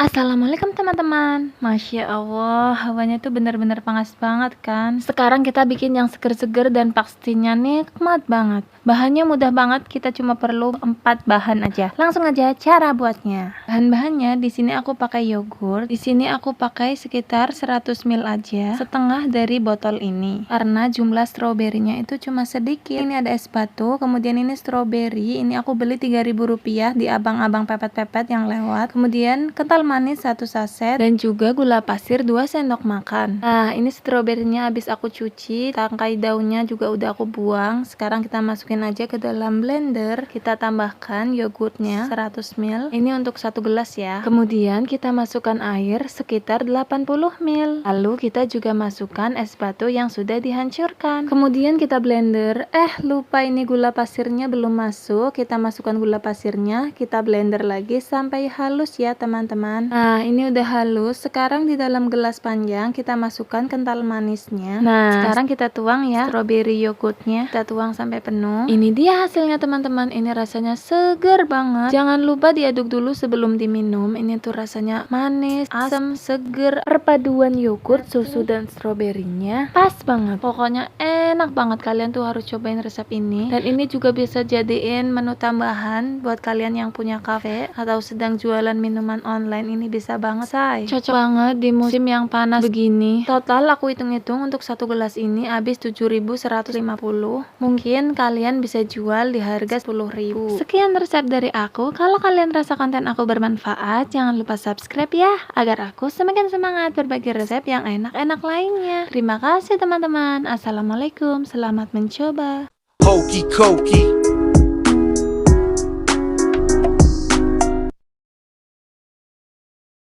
Assalamualaikum teman-teman. Masya Allah, hawanya tuh bener-bener panas banget kan. Sekarang kita bikin yang seger-seger dan pastinya nikmat banget. Bahannya mudah banget, kita cuma perlu 4 bahan aja. Langsung aja cara buatnya. Bahan-bahannya di sini aku pakai yogurt. Di sini aku pakai sekitar 100 ml aja, setengah dari botol ini. Karena jumlah stroberinya itu cuma sedikit. Ini ada es batu, kemudian ini stroberi. Ini aku beli Rp3.000 di abang-abang pepet-pepet yang lewat. Kemudian kental manis 1 saset dan juga gula pasir 2 sendok makan. Nah, ini stroberinya habis aku cuci, tangkai daunnya juga udah aku buang. Sekarang kita masukin aja ke dalam blender. Kita tambahkan yogurtnya 100 ml. Ini untuk 1 gelas ya. Kemudian kita masukkan air sekitar 80 ml. Lalu kita juga masukkan es batu yang sudah dihancurkan. Kemudian kita blender. Lupa ini gula pasirnya belum masuk. Kita masukkan gula pasirnya, kita blender lagi sampai halus ya teman-teman. Nah, ini udah halus. Sekarang di dalam gelas panjang kita masukkan kental manisnya. Nah, sekarang kita tuang ya strawberry yogurtnya. Kita tuang sampai penuh. Ini dia hasilnya teman-teman. Ini rasanya seger banget. Jangan lupa diaduk dulu sebelum diminum. Ini tuh rasanya manis, asam, seger. Perpaduan yogurt, susu dan stroberinya pas banget. Pokoknya enak banget. Kalian tuh harus cobain resep ini. Dan ini juga bisa jadiin menu tambahan buat kalian yang punya kafe atau sedang jualan minuman online. Ini bisa banget say. Cocok banget di musim yang panas begini. Total aku hitung-hitung untuk 1 gelas ini habis 7.150. Mungkin kalian bisa jual di harga 10.000. Sekian resep dari aku. Kalau kalian rasa konten aku bermanfaat, jangan lupa subscribe ya, agar aku semakin semangat berbagi resep yang enak-enak lainnya. Terima kasih teman-teman. Assalamualaikum, selamat mencoba. Hokey cokey.